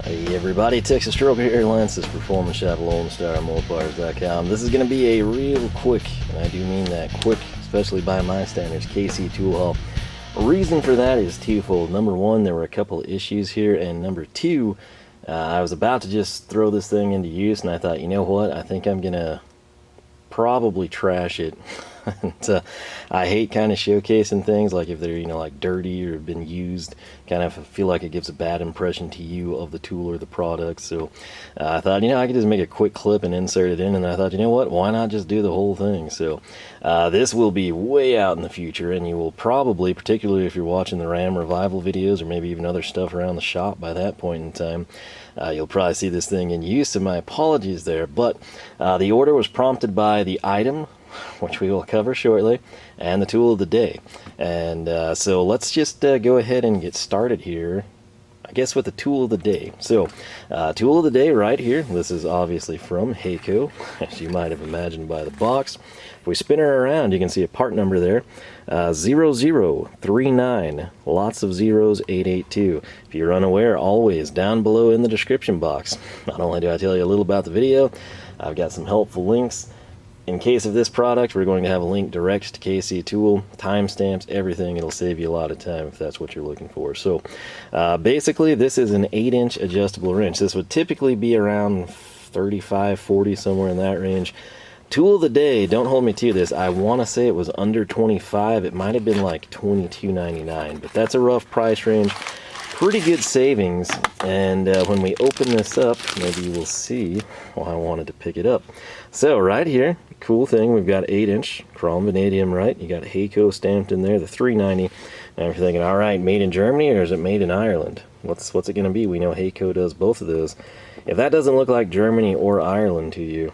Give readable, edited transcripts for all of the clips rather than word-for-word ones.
Hey everybody, Texas Strobe here, Lance's Performance Shop, Lone Star, Mopars.com. This is going to be a real quick, and I do mean that quick, especially by my standards, KC tool haul. The reason for that is twofold. Number one, there were a couple of issues here, and number two, I was about to just throw this thing into use, and I thought, you know what, I think I'm going to probably trash it. And, I hate kind of showcasing things like if they're like dirty or been used, kind of feel like it gives a bad impression to you of the tool or the product. So I thought I could just make a quick clip and insert it in, and I thought, you know what, why not just do the whole thing? So this will be way out in the future, and you will probably, particularly if you're watching the Ram Revival videos or maybe even other stuff around the shop by that point in time, you'll probably see this thing in use, and my apologies there. But the order was prompted by the item, which we will cover shortly, and the tool of the day. And so let's just go ahead and get started here, I guess, with the tool of the day. So tool of the day right here, this is obviously from Heyco, as you might have imagined by the box. If we spin her around, you can see a part number there, 0039, lots of zeros, 882. If you're unaware, always down below in the description box. Not only do I tell you a little about the video, I've got some helpful links. In case of this product, we're going to have a link direct to KC Tool, timestamps, everything. It'll save you a lot of time if that's what you're looking for. So basically, this is an 8-inch adjustable wrench. This would typically be around 35, 40, somewhere in that range. Tool of the day, don't hold me to this, I want to say it was under 25. It might have been like $22.99, but that's a rough price range. Pretty good savings. And when we open this up, maybe you will see why I wanted to pick it up. So right here, cool thing, we've got 8-inch chrome vanadium, right? You got Heyco stamped in there, the 390. Now you're thinking, all right, made in Germany or is it made in Ireland? What's it going to be? We know Heyco does both of those. If that doesn't look like Germany or Ireland to you,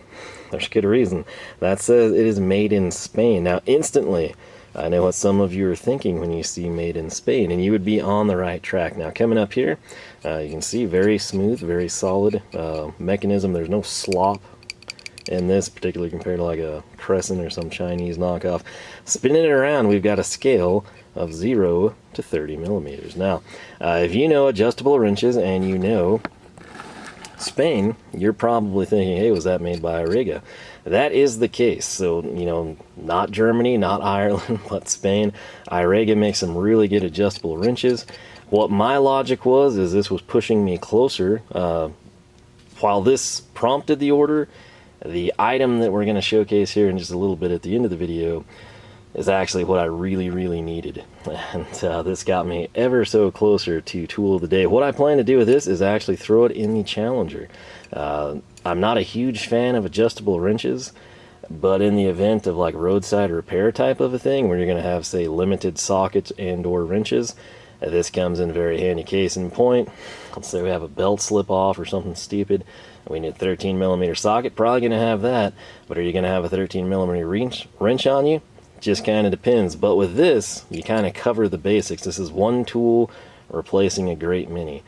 there's good reason. That says it is made in Spain. Now instantly, I know what some of you are thinking when you see made in Spain, and you would be on the right track. Now coming up here, you can see very smooth, very solid mechanism. There's no slop in this, particularly compared to like a Crescent or some Chinese knockoff. Spinning it around, we've got a scale of 0 to 30 millimeters. Now, if you know adjustable wrenches and you know Spain, you're probably thinking, hey, was that made by Irega? That is the case. So, not Germany, not Ireland, but Spain. Irega makes some really good adjustable wrenches. What my logic was, is this was pushing me closer. While this prompted the order, the item that we're going to showcase here in just a little bit at the end of the video is actually what I really, really needed. And this got me ever so closer to tool of the day. What I plan to do with this is actually throw it in the Challenger. I'm not a huge fan of adjustable wrenches, but in the event of like roadside repair type of a thing, where you're going to have, say, limited sockets and or wrenches, this comes in very handy. Case in point, let's say we have a belt slip off or something stupid, and we need a 13 millimeter socket, probably going to have that, but are you going to have a 13 millimeter wrench on you? Just kind of depends. But with this, you kind of cover the basics. This is one tool replacing a great many.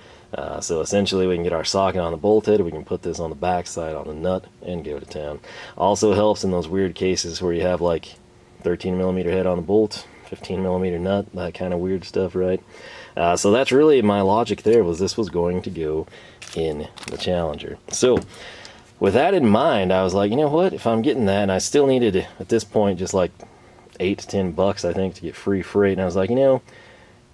So essentially we can get our socket on the bolt head, we can put this on the back side on the nut and go to town. Also helps in those weird cases where you have like 13 millimeter head on the bolt, 15 millimeter nut, that kind of weird stuff, right? So that's really my logic there, was this was going to go in the Challenger. So with that in mind, I was like, you know what, if I'm getting that, and I still needed at this point just like $8 to $10 I think to get free freight, and I was like,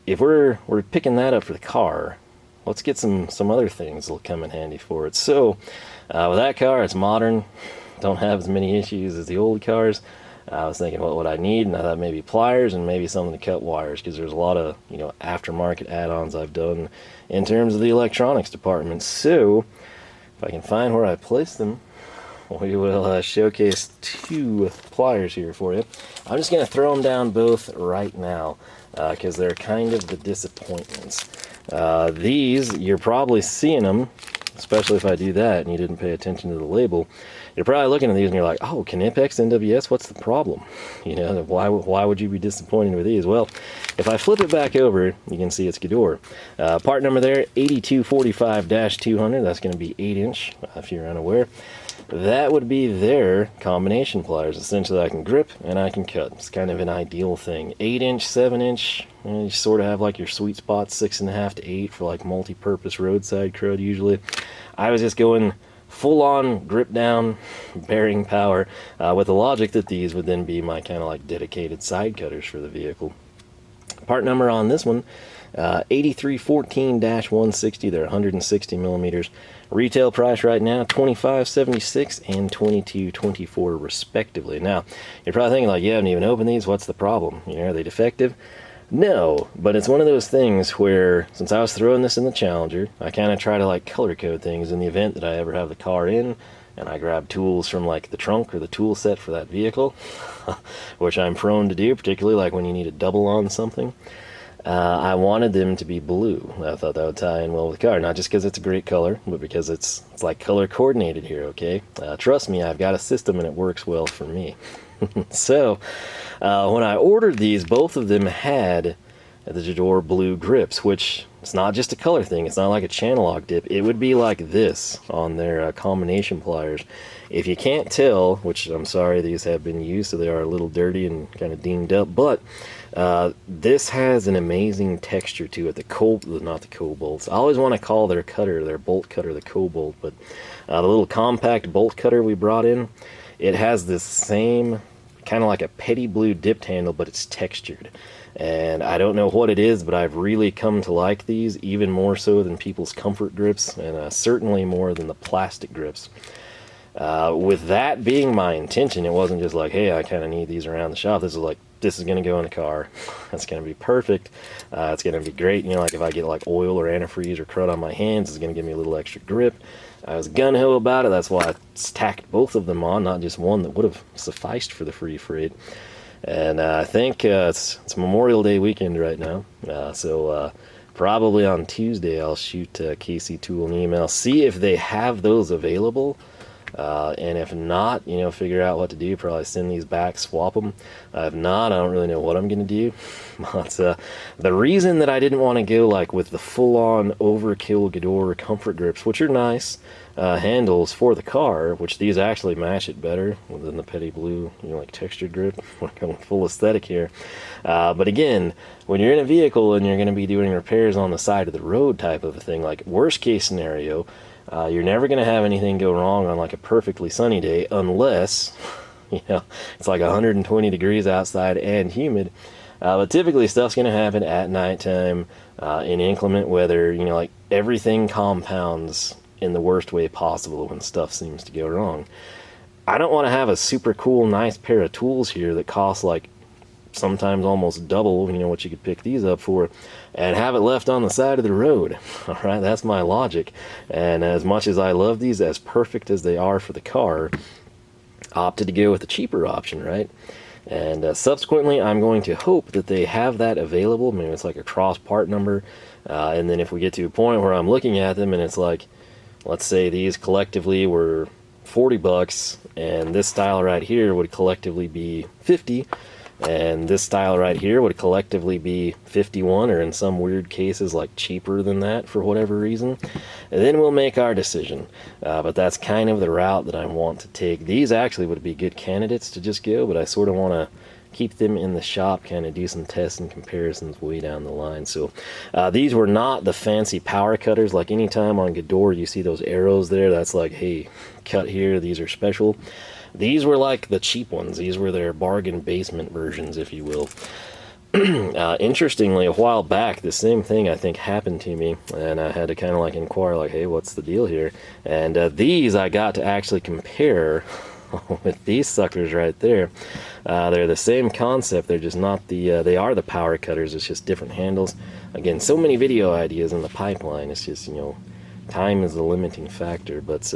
if we're picking that up for the car, let's get some other things that'll come in handy for it. So with that car, it's modern, don't have as many issues as the old cars. I was thinking, what would I need? And I thought maybe pliers and maybe something to cut wires, because there's a lot of aftermarket add-ons I've done in terms of the electronics department. So if I can find where I placed them, we will showcase two pliers here for you. I'm just going to throw them down both right now, because they're kind of the disappointments. These, you're probably seeing them, especially if I do that and you didn't pay attention to the label. You're probably looking at these and you're like, oh, Knipex NWS, what's the problem? Why would you be disappointed with these? Well, if I flip it back over, you can see it's Gedore. Part number there, 8245-200. That's going to be 8-inch, if you're unaware. that would be their combination pliers. Essentially, I can grip and I can cut. It's kind of an ideal thing. 8-inch, 7-inch, you sort of have like your sweet spot, 6.5 to 8 for like multi-purpose roadside crud usually. I was just going full-on grip down, bearing power, with the logic that these would then be my kind of like dedicated side cutters for the vehicle. Part number on this one, 8314-160. They're 160 millimeters. Retail price right now, $25.76 and $22.24 respectively. Now, you're probably thinking like, you haven't even opened these. What's the problem? You know, are they defective? No, but it's one of those things where, since I was throwing this in the Challenger, I kind of try to like color code things in the event that I ever have the car in, and I grab tools from like the trunk or the tool set for that vehicle, which I'm prone to do, particularly like when you need a double on something. I wanted them to be blue. I thought that would tie in well with the car, not just because it's a great color, but because it's like color coordinated here, okay? Trust me, I've got a system and it works well for me. So, when I ordered these, both of them had the Gedore blue grips, which it's not just a color thing. It's not like a Channellock dip. It would be like this on their combination pliers. If you can't tell, which I'm sorry, these have been used, so they are a little dirty and kind of dinged up, but this has an amazing texture to it. Not the Cobolts. I always want to call their cutter, their bolt cutter, the Cobalt, but the little compact bolt cutter we brought in, it has this same kind of like a petty blue dipped handle, but it's textured. And I don't know what it is, but I've really come to like these even more so than people's comfort grips, and certainly more than the plastic grips. With that being my intention, it wasn't just like, hey, I kind of need these around the shop. This is like, this is going to go in a car. That's going to be perfect. It's going to be great. You know, like if I get like oil or antifreeze or crud on my hands, it's going to give me a little extra grip. I was gun-ho about it. That's why I stacked both of them on, not just one that would have sufficed for the free freight. And I think it's Memorial Day weekend right now, so probably on Tuesday I'll shoot KC Tool an email, see if they have those available, and if not, you know, figure out what to do. Probably send these back, swap them. If not, I don't really know what I'm going to do. But the reason that I didn't want to go like with the full-on overkill Gedore comfort grips, which are nice handles for the car, which these actually match it better than the petty blue, you know, like textured grip. We're going full aesthetic here. But again, when you're in a vehicle and you're going to be doing repairs on the side of the road type of a thing, like worst case scenario, you're never going to have anything go wrong on like a perfectly sunny day unless, you know, it's like 120 degrees outside and humid. But typically stuff's going to happen at nighttime, in inclement weather. You know, like everything compounds in the worst way possible when stuff seems to go wrong. I don't want to have a super cool, nice pair of tools here that cost like sometimes almost double, you know, what you could pick these up for, and have it left on the side of the road. All right, that's my logic. And as much as I love these, as perfect as they are for the car, opted to go with the cheaper option, right? And subsequently, I'm going to hope that they have that available. Maybe it's like a cross part number. And then if we get to a point where I'm looking at them and it's like, let's say these collectively were 40 bucks, and this style right here would collectively be 50, and this style right here would collectively be 51, or in some weird cases like cheaper than that for whatever reason, and then we'll make our decision. But that's kind of the route that I want to take. These actually would be good candidates to just go, but I sort of want to keep them in the shop, kind of do some tests and comparisons way down the line. So these were not the fancy power cutters. Like anytime on Gedore you see those arrows there, that's like, hey, cut here, these are special. These were like the cheap ones. These were their bargain basement versions, if you will. Interestingly, a while back, the same thing I think happened to me, and I had to kind of like inquire, like, hey, what's the deal here? And these I got to actually compare with these suckers right there. They're the same concept. They're just not the they are the power cutters. It's just different handles. Again, so many video ideas in the pipeline. It's just, you know, time is the limiting factor. But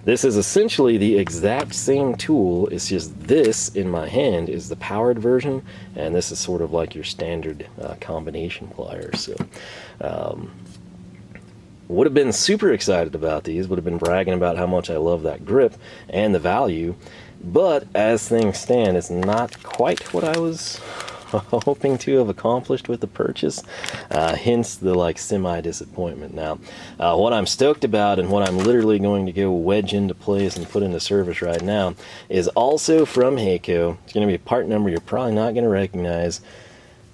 this is essentially the exact same tool. It's just this in my hand is the powered version, and this is sort of like your standard combination pliers. So would have been super excited about these, would have been bragging about how much I love that grip and the value, but as things stand, it's not quite what I was hoping to have accomplished with the purchase, hence the like semi-disappointment. Now, what I'm stoked about and what I'm literally going to go wedge into place and put into service right now is also from Heyco. It's going to be a part number you're probably not going to recognize,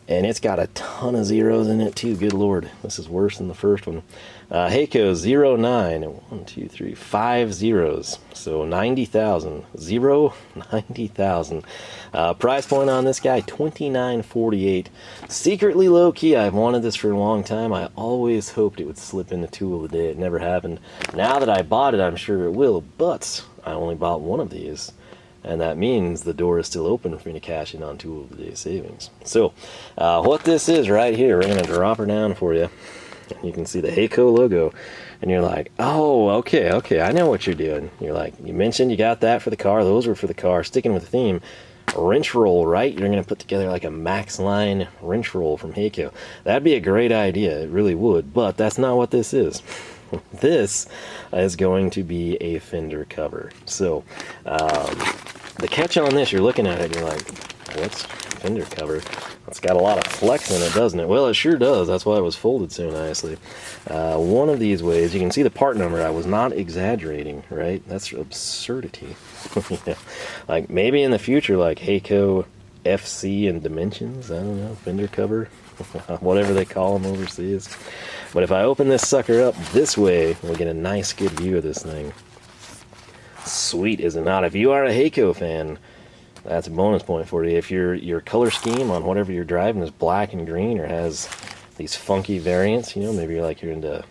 and it's got a ton of zeros in it too. Good lord, this is worse than the first one. Heyco 09, 1, 2, 3, 5 zeros, so 90,000. 90,000. Price point on this guy $29.48. Secretly low key. I've wanted this for a long time. I always hoped it would slip into tool of the day. It never happened. Now that I bought it, I'm sure it will, but I only bought one of these. And that means the door is still open for me to cash in on tool of the day savings. So, what this is right here, we're going to drop her down for you. You can see the Heyco logo, and you're like, oh, okay, I know what you're doing. You're like, you mentioned you got that for the car, those were for the car. Sticking with the theme, wrench roll, right? You're going to put together like a max line wrench roll from Heyco. That'd be a great idea, it really would, but that's not what this is. This is going to be a fender cover. So, the catch on this, you're looking at it and you're like, what's fender cover? It's got a lot of flex in it, doesn't it? Well, it sure does. That's why it was folded so nicely. One of these ways, you can see the part number. I was not exaggerating, right? That's absurdity. Yeah. Like, maybe in the future, like Heyco FC and Dimensions, I don't know, fender cover, whatever they call them overseas. But if I open this sucker up this way, we'll get a nice good view of this thing. Sweet, is it not? If you are a Heyco fan, that's a bonus point for you. If your color scheme on whatever you're driving is black and green or has these funky variants, you know, maybe you're into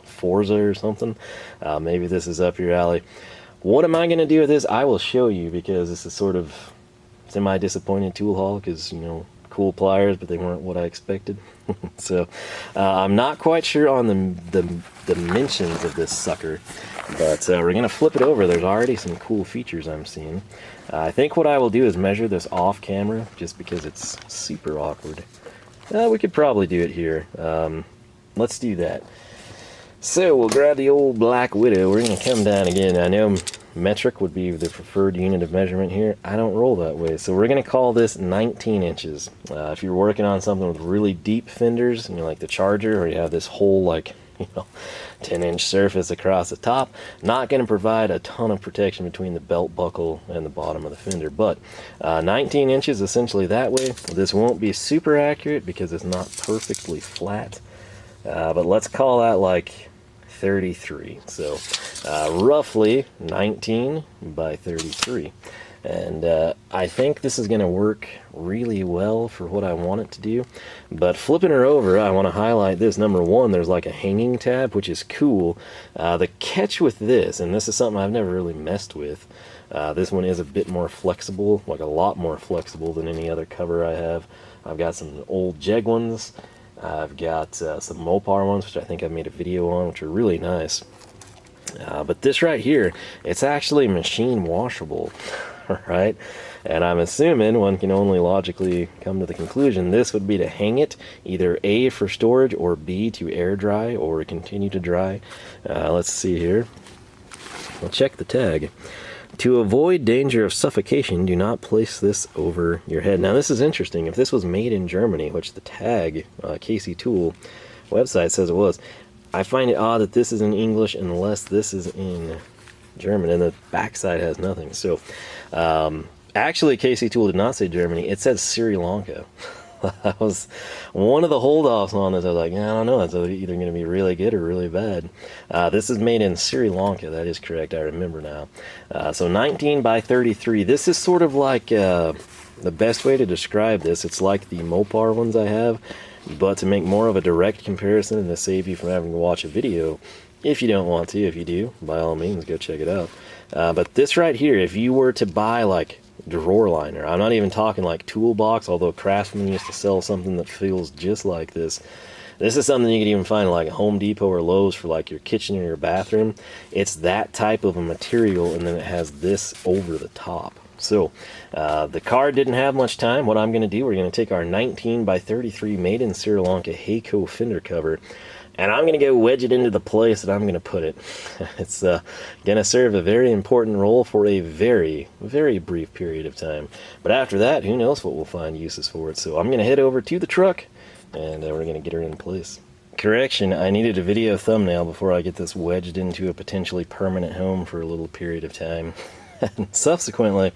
Forza or something, maybe this is up your alley. What am I going to do with this? I will show you, because this is sort of semi-disappointing tool haul, because, you know, cool pliers, but they weren't what I expected. So, I'm not quite sure on the dimensions of this sucker, but we're going to flip it over. There's already some cool features I'm seeing. I think what I will do is measure this off camera, just because it's super awkward. We could probably do it here. Let's do that. So we'll grab the old Black Widow. We're going to come down again. I know metric would be the preferred unit of measurement here. I don't roll that way. So we're going to call this 19 inches. If you're working on something with really deep fenders, and you're like the Charger, or you have this whole, like, you know, 10-inch surface across the top, not going to provide a ton of protection between the belt buckle and the bottom of the fender. But 19 inches essentially that way. This won't be super accurate because it's not perfectly flat, but let's call that like 33. So roughly 19 by 33. And I think this is going to work really well for what I want it to do. But flipping her over, I want to highlight this. Number one, there's like a hanging tab, which is cool. The catch with this, and this is something I've never really messed with, this one is a bit more flexible, like a lot more flexible than any other cover I have. I've got some old Jeg ones. I've got some Mopar ones, which I think I've made a video on, which are really nice. But this right here, it's actually machine washable. Right? And I'm assuming one can only logically come to the conclusion this would be to hang it, either A, for storage, or B, to air dry or continue to dry. Let's see here. We'll check the tag. To avoid danger of suffocation, do not place this over your head. Now this is interesting. If this was made in Germany, which the tag, KC Tool website says it was, I find it odd that this is in English unless this is in German, and the backside has nothing. So actually KC Tool did not say Germany, it says Sri Lanka. That was one of the holdoffs on this. I was like, yeah, I don't know, it's either going to be really good or really bad. This is made in Sri Lanka, that is correct, I remember now. So 19 by 33, this is sort of like the best way to describe this, it's like the Mopar ones I have, but to make more of a direct comparison and to save you from having to watch a video, if you don't want to. If you do, by all means, go check it out. But this right here, if you were to buy like drawer liner, I'm not even talking like toolbox, although Craftsman used to sell something that feels just like this. This is something you can even find like Home Depot or Lowe's for like your kitchen or your bathroom. It's that type of a material, and then it has this over the top. So the car didn't have much time. What I'm going to do, we're going to take our 19 by 33 made in Sri Lanka Heyco fender cover, and I'm going to go wedge it into the place that I'm going to put it. It's going to serve a very important role for a very, very brief period of time. But after that, who knows what we'll find uses for it. So I'm going to head over to the truck, and we're going to get her in place. Correction, I needed a video thumbnail before I get this wedged into a potentially permanent home for a little period of time. And subsequently,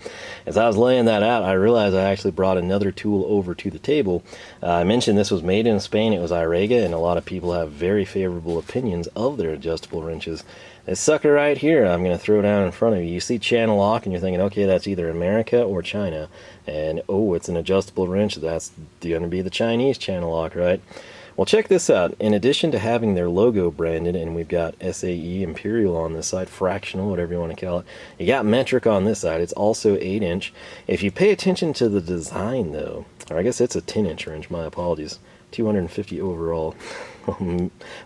as I was laying that out, I realized I actually brought another tool over to the table. I mentioned this was made in Spain. It was Irega, and a lot of people have very favorable opinions of their adjustable wrenches. This sucker right here, I'm going to throw down in front of you. You see Channellock, and you're thinking, okay, that's either America or China. And, oh, it's an adjustable wrench. That's going to be the Chinese Channellock, right? Well, check this out. In addition to having their logo branded, and we've got SAE Imperial on this side, fractional, whatever you want to call it, you got metric on this side. It's also 8-inch. If you pay attention to the design, though, or I guess it's a 10-inch wrench, my apologies, 250 overall.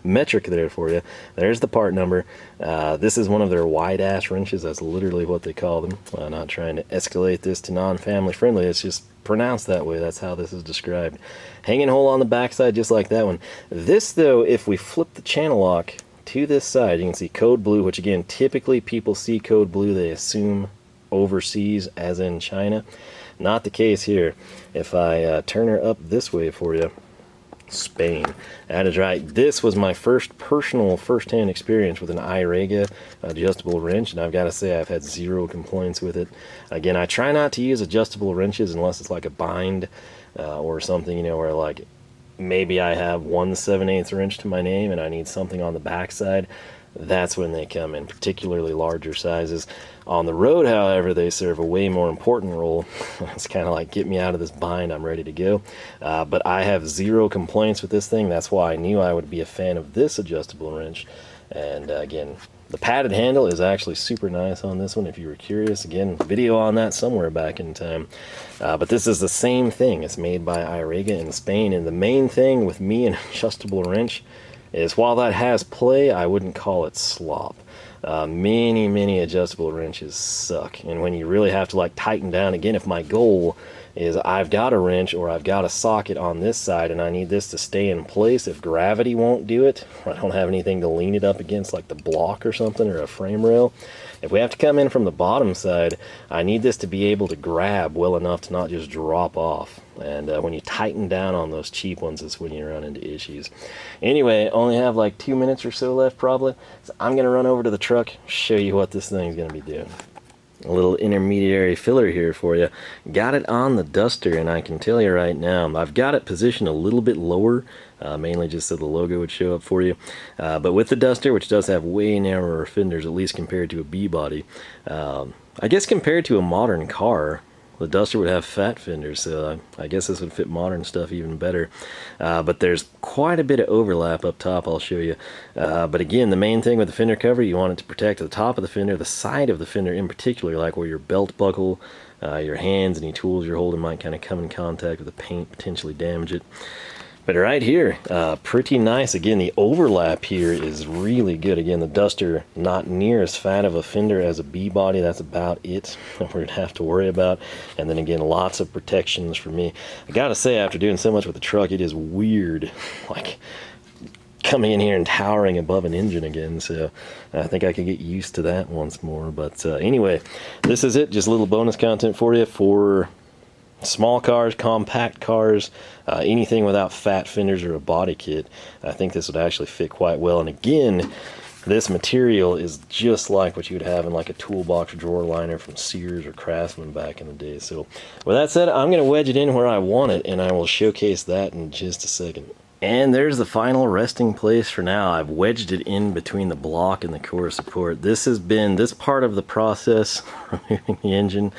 Metric there for you. There's the part number. This is one of their wide-ass wrenches. That's literally what they call them. I'm not trying to escalate this to non-family friendly. It's just pronounced that way. That's how this is described. Hanging hole on the backside just like that one. This, though, if we flip the Channellock to this side, you can see code blue, which again, typically people see code blue, they assume overseas, as in China. Not the case here. If I turn her up this way for you, Spain. That is right. This was my first-hand experience with an Irega adjustable wrench, and I've got to say I've had zero complaints with it. Again, I try not to use adjustable wrenches unless it's like a bind or something, you know, where like maybe I have 1 7/8 wrench to my name and I need something on the backside. That's when they come in, particularly larger sizes. On the road, however, they serve a way more important role. It's kind of like, get me out of this bind, I'm ready to go. But I have zero complaints with this thing. That's why I knew I would be a fan of this adjustable wrench. And again, the padded handle is actually super nice on this one, if you were curious. Again, video on that somewhere back in time. But this is the same thing. It's made by Irega in Spain. And the main thing with me and adjustable wrench is, while that has play, I wouldn't call it slop. Many adjustable wrenches suck, and when you really have to like tighten down, again, if my goal is I've got a wrench or I've got a socket on this side and I need this to stay in place, if gravity won't do it, or I don't have anything to lean it up against like the block or something, or a frame rail, if we have to come in from the bottom side, I need this to be able to grab well enough to not just drop off. And when you tighten down on those cheap ones, is when you run into issues. Anyway, only have like 2 minutes or so left probably, so I'm going to run over to the truck, show you what this thing's going to be doing. A little intermediary filler here for you. Got it on the duster, and I can tell you right now, I've got it positioned a little bit lower, mainly just so the logo would show up for you. But with the duster, which does have way narrower fenders, at least compared to a B-body, I guess compared to a modern car, the duster would have fat fenders, so I guess this would fit modern stuff even better. But there's quite a bit of overlap up top, I'll show you. But again, the main thing with the fender cover, you want it to protect the top of the fender, the side of the fender in particular, like where your belt buckle, your hands, any tools you're holding might kind of come in contact with the paint, potentially damage it. But right here, pretty nice. Again, the overlap here is really good. Again, the duster, not near as fat of a fender as a B-body. That's about it that we're going to have to worry about. And then again, lots of protections for me. I got to say, after doing so much with the truck, it is weird, like coming in here and towering above an engine again. So I think I could get used to that once more. But anyway, this is it. Just a little bonus content for you for small cars, compact cars, anything without fat fenders or a body kit. I think this would actually fit quite well. And again, this material is just like what you would have in like a toolbox drawer liner from Sears or Craftsman back in the day. So with that said, I'm going to wedge it in where I want it, and I will showcase that in just a second. And there's the final resting place for now. I've wedged it in between the block and the core support. This has been, this part of the process, removing the engine,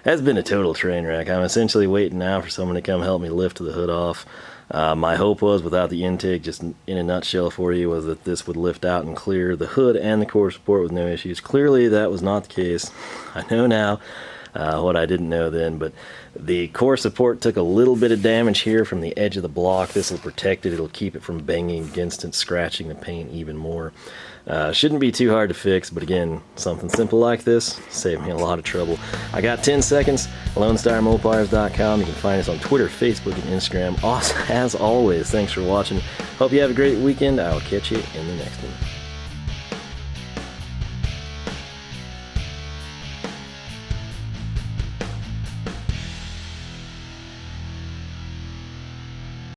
has been a total train wreck. I'm essentially waiting now for someone to come help me lift the hood off. My hope was, without the intake, just in a nutshell for you, was that this would lift out and clear the hood and the core support with no issues. Clearly that was not the case. I know now what I didn't know then, but the core support took a little bit of damage here from the edge of the block. This will protect it. It'll keep it from banging against it, scratching the paint even more. Shouldn't be too hard to fix, but again, something simple like this saved me a lot of trouble. I got 10 seconds, LoneStarMopars.com. You can find us on Twitter, Facebook, and Instagram. Awesome, as always, thanks for watching. Hope you have a great weekend. I'll catch you in the next one.